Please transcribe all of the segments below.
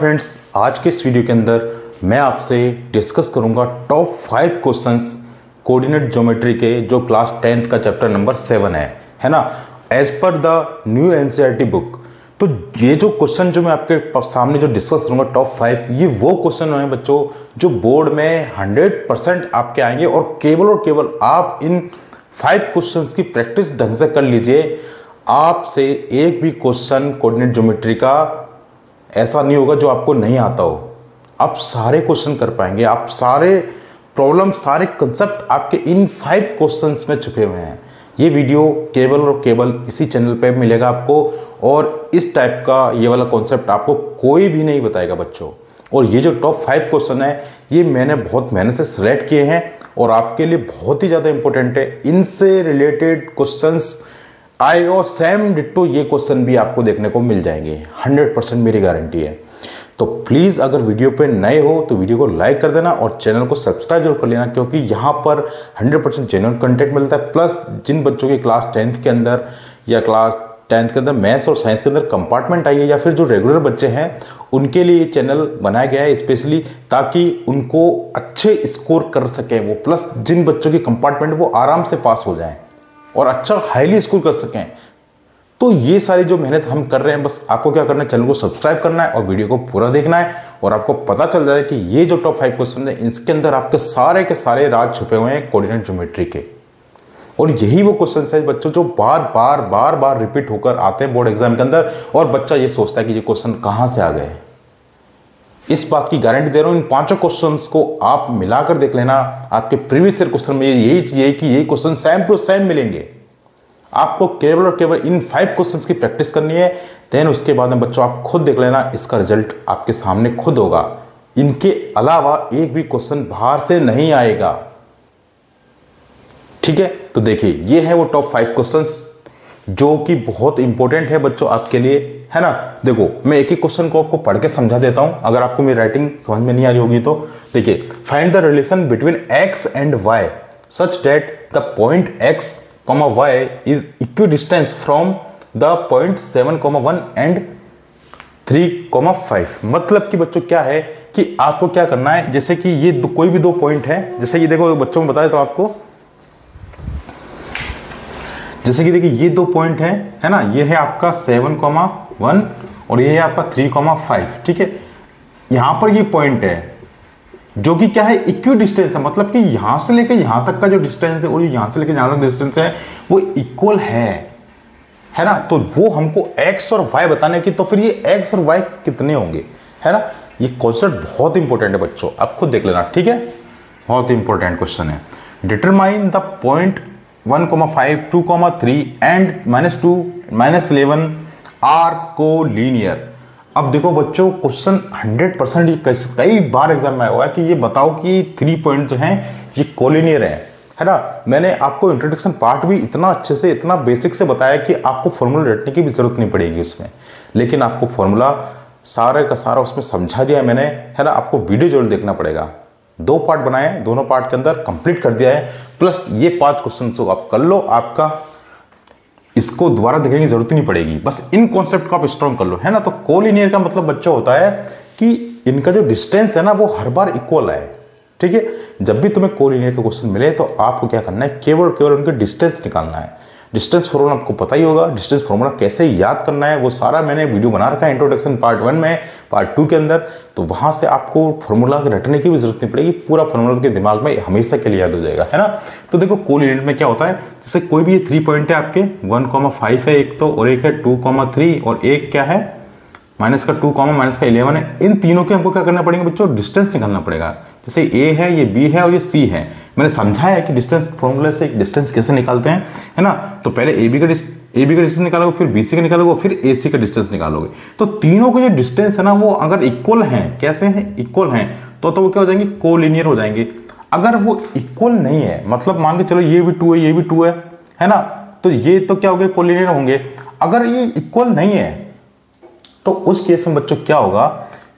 Friends, आज के इस वीडियो के अंदर मैं आपसे डिस्कस करूंगा टॉप 5 क्वेश्चंस कोऑर्डिनेट ज्योमेट्री के जो क्लास 10th का चैप्टर नंबर 7 है ना, as per the new NCERT book. तो ये जो क्वेश्चन जो मैं आपके सामने जो डिस्कस करूंगा टॉप 5, ये वो क्वेश्चन हैं बच्चों जो बोर्ड में 100% आपके आएंगे और केवल आप इन 5 क्वेश्चंस की प्रैक्टिस ढंग से कर लीजिए। आपसे एक भी क्वेश्चन कोऑर्डिनेट ज्योमेट्री का ऐसा नहीं होगा जो आपको नहीं आता हो। आप सारे क्वेश्चन कर पाएंगे, आप सारे प्रॉब्लम, सारे कंसेप्ट आपके इन 5 क्वेश्चंस में छुपे हुए हैं। ये वीडियो केवल और केवल इसी चैनल पे मिलेगा आपको, और इस टाइप का ये वाला कॉन्सेप्ट आपको कोई भी नहीं बताएगा बच्चों। और ये जो टॉप 5 क्वेश्चन है ये मैंने बहुत मेहनत से सिलेक्ट किए हैं और आपके लिए बहुत ही ज़्यादा इंपॉर्टेंट है। इनसे रिलेटेड क्वेश्चंस आए और सेम डिट्टो ये क्वेश्चन भी आपको देखने को मिल जाएंगे, 100% मेरी गारंटी है। तो प्लीज़ अगर वीडियो पे नए हो तो वीडियो को लाइक कर देना और चैनल को सब्सक्राइब जरूर कर लेना, क्योंकि यहाँ पर 100% जेन्युइन कंटेंट मिलता है। प्लस जिन बच्चों की क्लास 10th के अंदर या क्लास 10th के अंदर मैथ्स और साइंस के अंदर कंपार्टमेंट आई है, या फिर जो रेगुलर बच्चे हैं उनके लिए ये चैनल बनाया गया है स्पेशली, ताकि उनको अच्छे स्कोर कर सकें वो। प्लस जिन बच्चों की कंपार्टमेंट वो आराम से पास हो जाएं और अच्छा हाईली स्कोर कर सकें। तो ये सारी जो मेहनत हम कर रहे हैं, बस आपको क्या करना है, चैनल को सब्सक्राइब करना है और वीडियो को पूरा देखना है, और आपको पता चल जाए कि ये जो टॉप 5 क्वेश्चन है इसके अंदर आपके सारे के सारे राज छुपे हुए हैं कोऑर्डिनेट ज्योमेट्री के। और यही वो क्वेश्चन है बच्चों जो बार बार रिपीट होकर आते हैं बोर्ड एग्जाम के अंदर, और बच्चा ये सोचता है कि ये क्वेश्चन कहाँ से आ गए। इस बात की गारंटी दे रहा हूं, इन 5 क्वेश्चंस को आप मिलाकर देख लेना, आपके प्रीवियस ईयर क्वेश्चन में यही क्वेश्चन सेम टू सेम मिलेंगे। आपको केवल और केवल इन 5 क्वेश्चंस की प्रैक्टिस करनी है। देन उसके बाद में बच्चों आप खुद देख लेना, इसका रिजल्ट आपके सामने खुद होगा। इनके अलावा एक भी क्वेश्चन बाहर से नहीं आएगा, ठीक है। तो देखिए ये है वो टॉप 5 क्वेश्चंस जो कि बहुत इंपॉर्टेंट है बच्चों आपके लिए, है ना। देखो मैं एक एक क्वेश्चन को आपको पढ़ के समझा देता हूं, अगर आपको मेरी राइटिंग समझ में नहीं आ रही होगी तो। देखिए, find the relation between x and y such that the point x, y is equidistance from the point 7, 1 and 3, 5। मतलब कि बच्चों क्या है कि आपको क्या करना है, जैसे कि ये कोई भी 2 पॉइंट है, जैसे कि देखो बच्चों में बताया तो आपको, जैसे कि देखिए ये 2 पॉइंट है ना, ये है आपका 7, 1 और ये है आपका 3, 5, ठीक है। यहां पर ये पॉइंट है जो कि क्या है, इक्वी डिस्टेंस है, मतलब कि यहां से लेकर यहां तक का जो डिस्टेंस है और यहां से लेकर यहां तक डिस्टेंस है वो इक्वल है ना। तो वो हमको x और y बताने की, तो फिर ये x और y कितने होंगे, है ना। ये कॉन्सेप्ट बहुत इंपॉर्टेंट है बच्चों, आप खुद देख लेना, ठीक है। बहुत इंपॉर्टेंट क्वेश्चन है। Determine the point 1, 5, 2, 3 and -2, -11 are collinear. अब देखो बच्चों क्वेश्चन 100% ये कई बार एग्जाम में आया हुआ है कि ये बताओ कि 3 पॉइंट जो हैं ये कोलिनियर है ना। मैंने आपको इंट्रोडक्शन पार्ट भी इतना अच्छे से, इतना बेसिक से बताया कि आपको फॉर्मूला रटने की भी जरूरत नहीं पड़ेगी उसमें, लेकिन आपको फॉर्मूला सारा का सारा उसमें समझा दिया है मैंने, है ना। आपको वीडियो जरूर देखना पड़ेगा। 2 पार्ट बनाए, दोनों पार्ट के अंदर कंप्लीट कर दिया है। प्लस ये 5 क्वेश्चन आप कर लो, आपका इसको दोबारा देखने की जरूरत नहीं पड़ेगी, बस इन कॉन्सेप्ट को आप स्ट्रॉन्ग कर लो, है ना। तो कोलिनियर का मतलब बच्चों होता है कि इनका जो डिस्टेंस है ना वो हर बार इक्वल है, ठीक है। जब भी तुम्हें कोलिनियर का क्वेश्चन मिले तो आपको क्या करना है, केवल उनके डिस्टेंस निकालना है। डिस्टेंस फॉर्मूला आपको पता ही होगा, डिस्टेंस फॉर्मूला कैसे याद करना है वो सारा मैंने वीडियो बना रखा है इंट्रोडक्शन पार्ट 1 में, पार्ट 2 के अंदर। तो वहां से आपको फॉर्मूला रटने की भी जरूरत नहीं पड़ेगी, पूरा फॉर्मूला के दिमाग में हमेशा के लिए याद हो जाएगा, है ना। तो देखो कोलिनियर में क्या होता है, जैसे कोई भी ये 3 पॉइंट है आपके, 1, 5 है एक तो, और एक है 2, 3 और एक क्या है -2, -11 है। इन तीनों के हमको क्या करना पड़ेगा बच्चों, डिस्टेंस निकालना पड़ेगा। जैसे ए है, ये बी है और ये सी है। मैंने समझाया है कि डिस्टेंस फॉर्मूले से डिस्टेंस कैसे निकालते हैं, है ना। तो पहले ए बी का डिस्टेंस निकालोगे, फिर बी सी का निकालोगे, फिर ए सी का डिस्टेंस निकालोगे। तो तीनों के जो डिस्टेंस है ना वो अगर इक्वल हैं, कैसे हैं, इक्वल हैं, तो वो क्या हो जाएंगे, कोलिनियर हो जाएंगे। अगर वो इक्वल नहीं है, मतलब मान के चलो ये भी 2 है, ये भी 2 है ना, तो ये तो क्या हो गए, कोलिनियर होंगे। अगर ये इक्वल नहीं है तो उस केस में बच्चों क्या होगा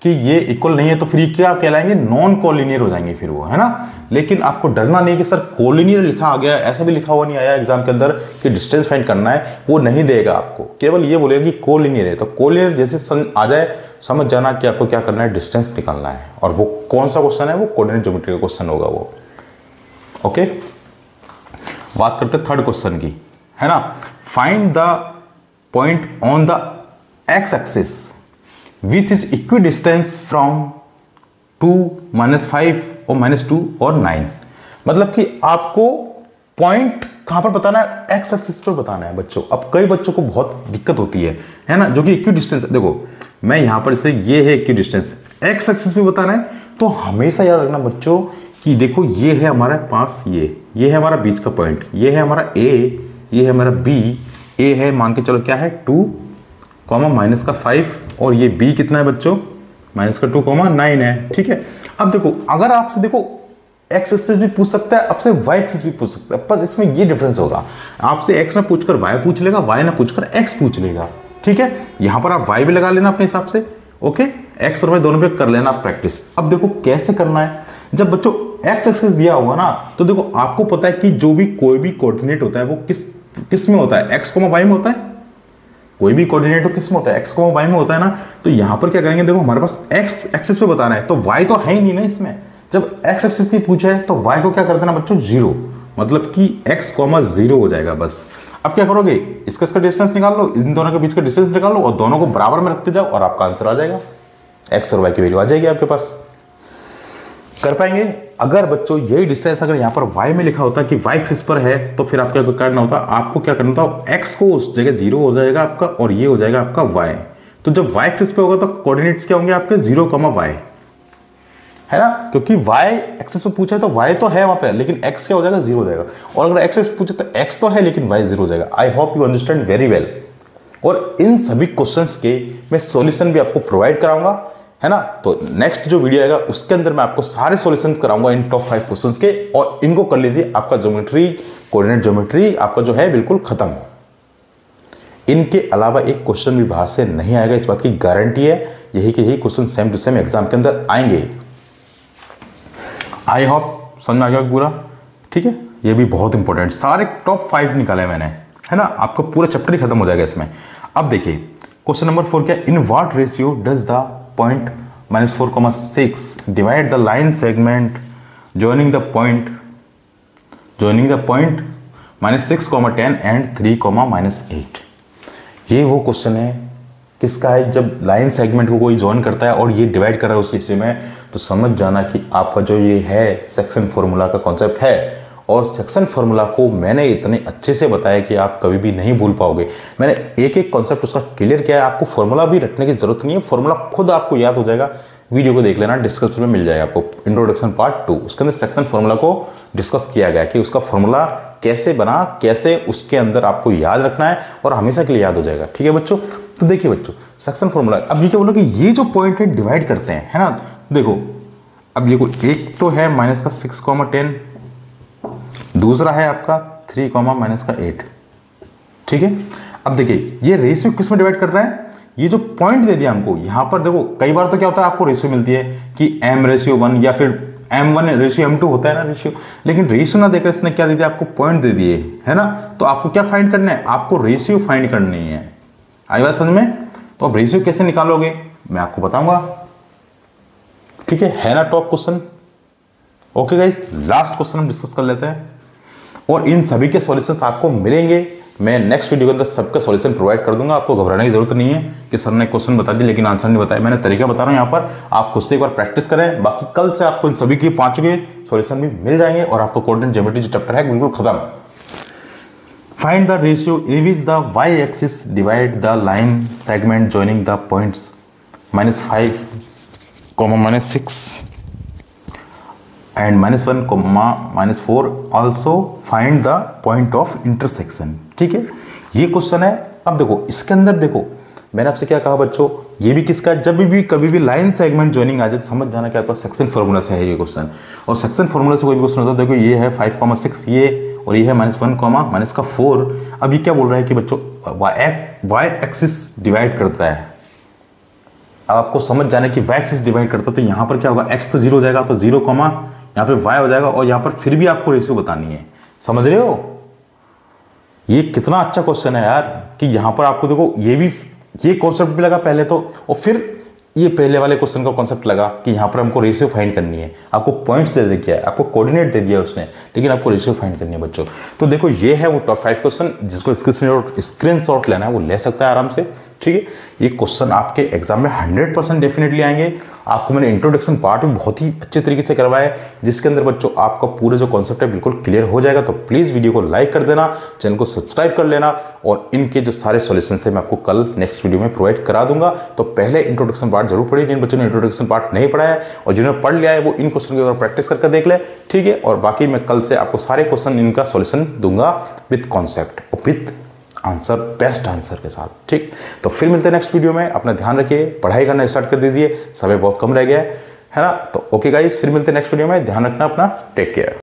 कि ये इक्वल नहीं है तो फिर ये क्या कहलाएंगे, नॉन कोलिनियर हो जाएंगे फिर वो, है ना। लेकिन आपको डरना नहीं कि सर कोलिनियर लिखा आ गया, ऐसा भी लिखा हुआ नहीं आया एग्जाम के अंदर कि डिस्टेंस फाइंड करना है, वो नहीं देगा आपको, केवल ये बोलेगा कि कोलिनियर है। तो कोलिनियर जैसे आ जाए समझ जाना कि आपको क्या करना है, डिस्टेंस निकालना है। और वो कौन सा क्वेश्चन है, वो कोऑर्डिनेट ज्योमेट्री का क्वेश्चन होगा वो। ओके, बात करते हैं थर्ड क्वेश्चन की, है ना। Find the point on the x axis which is equidistance from 2, -5 और -2 और 9। मतलब कि आपको पॉइंट कहां पर बताना है, एक्स एक्सिस पर बताना है बच्चों। अब कई बच्चों को बहुत दिक्कत होती है ना, जो कि इक्विडिस्टेंस, देखो मैं यहां पर इसे ये है इक्विडिस्टेंस, एक्स एक्सिस पे बताना है। तो हमेशा याद रखना बच्चों कि देखो ये है हमारे पास, ये है हमारा बीच का पॉइंट, ये है हमारा ए, ये है हमारा बी। ए है मान के चलो क्या है 2, -5 और ये बी कितना है बच्चों, -2, 9 है। ठीक है, अब देखो अगर आपसे देखो एक्स एक्सिस भी पूछ सकता है, आपसे वाई एक्सिस भी पूछ सकता है, बस इसमें ये डिफरेंस होगा, आपसे एक्स ना पूछकर वाई पूछ लेगा, वाई ना पूछकर एक्स पूछ लेगा। ठीक है, यहां पर आप वाई भी लगा लेना अपने हिसाब से। ओके, एक्स और वाई दोनों पे कर लेना प्रैक्टिस। अब देखो कैसे करना है, जब बच्चों एक्स एक्सिस दिया होगा ना, तो देखो आपको पता है कि जो भी कोई भी कोऑर्डिनेट होता है वो किस में होता है, एक्स, वाई में होता है। कोई भी कोऑर्डिनेट किस में होता है, एक्स, वाई में होता है ना। तो यहां पर क्या करेंगे, देखो हमारे पास एक्स एक्सिस पे बताना है, तो वाई तो है ही नहीं ना इसमें। जब एक्स एक्सिस की पूछा है तो वाई को क्या कर देना बच्चों, 0, मतलब कि x, 0 हो जाएगा बस। अब क्या करोगे, इसका डिस्टेंस निकाल लो, इन दोनों के बीच का डिस्टेंस निकाल लो और दोनों को बराबर में रखते जाओ और आपका आंसर आ जाएगा, एक्स और वाई की वैल्यू आ जाएगी आपके पास। कर पाएंगे। अगर बच्चों यही डिस्टेंस अगर यहाँ पर y में लिखा होता कि y एक्सिस पर है, तो फिर आपको क्या करना होता, आपको क्या करना होता, x को उस जगह 0 हो जाएगा आपका और ये हो जाएगा आपका y। तो जब y एक्सिस पे होगा तो कोऑर्डिनेट्स क्या होंगे आपके 0, y, है ना, क्योंकि y एक्सिस पे पूछा है तो y तो है वहां पे, लेकिन x क्या हो जाएगा, 0 हो जाएगा। और अगर x एक्सिस पूछे तो x तो है लेकिन y 0 हो जाएगा। I hope you understand very well. और इन सभी क्वेश्चंस के मैं सॉल्यूशन भी आपको प्रोवाइड कराऊंगा, है ना। तो नेक्स्ट जो वीडियो आएगा उसके अंदर मैं आपको सारे सॉल्यूशन कराऊंगा इन टॉप 5 क्वेश्चंस के, और इनको कर लीजिए, आपका ज्योमेट्री, कोऑर्डिनेट ज्योमेट्री आपका जो है बिल्कुल खत्म। इनके अलावा एक क्वेश्चन भी बाहर से नहीं आएगा, इस बात की गारंटी है। यही के यही question same to same exam के अंदर आएंगे। आई होप समझ में आ गया पूरा। ठीक है, ये भी बहुत इंपॉर्टेंट, सारे टॉप 5 निकाले मैंने, है ना। आपका पूरा चैप्टर ही खत्म हो जाएगा इसमें। अब देखिए क्वेश्चन नंबर 4 क्या, in what ratio does the point -4,6 divide the line segment joining the point -6,10 and 3,-8। ये वो क्वेश्चन है किसका है, जब लाइन सेगमेंट को कोई ज्वाइन करता है और ये डिवाइड कर रहा है उस हिस्से में, तो समझ जाना कि आपका जो ये है सेक्शन फॉर्मूला का कॉन्सेप्ट है। और सेक्शन फार्मूला को मैंने इतने अच्छे से बताया कि आप कभी भी नहीं भूल पाओगे। मैंने एक एक कॉन्सेप्ट उसका क्लियर किया है, आपको फार्मूला भी रखने की जरूरत नहीं है, फार्मूला खुद आपको याद हो जाएगा। वीडियो को देख लेना, डिस्कशन में मिल जाएगा आपको, इंट्रोडक्शन पार्ट 2, उसके अंदर सेक्शन फार्मूला को डिस्कस किया गया कि उसका फार्मूला कैसे बना, कैसे उसके अंदर आपको याद रखना है और हमेशा के लिए याद हो जाएगा। ठीक है बच्चों, तो देखिए बच्चों सेक्शन फार्मूला, अब ये क्या बोला कि ये जो पॉइंट है डिवाइड करते हैं, है ना। देखो अब देखो एक तो है -6,10, दूसरा है आपका 3,-8। ठीक है, अब देखिए ये रेशियो किस में डिवाइड कर रहा है, ये जो पॉइंट दे दिया हमको यहाँ पर। देखो कई बार तो क्या होता है आपको रेशियो मिलती है कि m/1 या फिर m1/m2 होता है ना रेशियो, लेकिन रेशियो ना देकर इसने क्या दे दिया आपको, पॉइंट दे दिए, है ना। तो आपको क्या फाइंड करना है, आपको रेशियो फाइंड करनी है। आई बात समझ में। तो अब रेशियो कैसे निकालोगे मैं आपको बताऊंगा। ठीक है ना top question. Okay guys, last question हम डिस्कस कर लेते हैं और इन सभी के सॉल्यूशंस आपको मिलेंगे। मैं नेक्स्ट वीडियो के अंदर सबका सॉल्यूशन प्रोवाइड कर दूंगा, आपको घबराने की जरूरत नहीं है कि सर ने क्वेश्चन बता दी लेकिन आंसर नहीं बताया। मैंने तरीका बता रहा हूं यहाँ पर, आप खुद से एक बार प्रैक्टिस करें। बाकी कल से आपको इन सभी के 5 के सॉल्यूशन भी मिल जाएंगे और आपको कोऑर्डिनेट ज्योमेट्री जो चैप्टर है बिल्कुल खत्म। Find the ratio which the y axis divide the line segment joining the points -5, -6 and -1, -4। Also find the point of intersection. ठीक है, ये क्वेश्चन है। अब देखो इसके अंदर देखो मैंने आपसे क्या कहा बच्चों, ये भी किसका है, जब भी कभी भी लाइन सेगमेंट ज्वाइनिंग आ जाए तो समझ जाना कि आपका सेक्शन फार्मूला से है ये क्वेश्चन। और सेक्शन फार्मूला से कोई भी क्वेश्चन होता है, देखो ये है 5,6 ये, और ये है -1, -4। अब ये क्या बोल रहा है कि बच्चों y एक्सिस डिवाइड करता है। अब आपको समझ जाना कि y एक्सिस डिवाइड करता तो यहाँ पर क्या होगा, x तो 0 हो जाएगा, तो 0 कॉमा यहाँ पे y हो जाएगा, और यहाँ पर फिर भी आपको रेशियो बतानी है। समझ रहे हो? ये कितना अच्छा क्वेश्चन है यार, कि यहाँ पर आपको देखो ये कॉन्सेप्ट भी लगा पहले तो, और फिर ये पहले वाले क्वेश्चन का कॉन्सेप्ट लगा कि यहाँ पर हमको रेशियो फाइंड करनी है। आपको पॉइंट्स दे दिया है, आपको कोऑर्डिनेट दे दिया है उसने, लेकिन आपको रेशियो फाइंड करनी है बच्चों। तो देखो ये है वो टॉप 5 क्वेश्चन, जिसको स्क्रीनशॉट लेना है वो ले सकता है आराम से, ठीक है। ये क्वेश्चन आपके एग्जाम में 100% डेफिनेटली आएंगे। आपको मैंने इंट्रोडक्शन पार्ट भी बहुत ही अच्छे तरीके से करवाया है, जिसके अंदर बच्चों आपका पूरा जो कॉन्सेप्ट है बिल्कुल क्लियर हो जाएगा। तो प्लीज़ वीडियो को लाइक कर देना, चैनल को सब्सक्राइब कर लेना, और इनके जो सारे सॉल्यूशन है मैं आपको कल नेक्स्ट वीडियो में प्रोवाइड करा दूंगा। तो पहले इंट्रोडक्शन पार्ट जरूर पढ़िए, जिन बच्चों ने इंट्रोडक्शन पार्ट नहीं पढ़ा है और जिन्होंने पढ़ लिया है वो इन क्वेश्चन के ऊपर प्रैक्टिस करके देख ले, ठीक है। और बाकी मैं कल से आपको सारे क्वेश्चन इनका सॉल्यूशन दूंगा विथ कॉन्सेप्ट और विथ आंसर, बेस्ट आंसर के साथ, ठीक। तो फिर मिलते हैं नेक्स्ट वीडियो में। अपना ध्यान रखिए, पढ़ाई करना स्टार्ट कर दीजिए, समय बहुत कम रह गया है ना। तो ओके गाइस, फिर मिलते हैं नेक्स्ट वीडियो में। ध्यान रखना अपना, टेक केयर।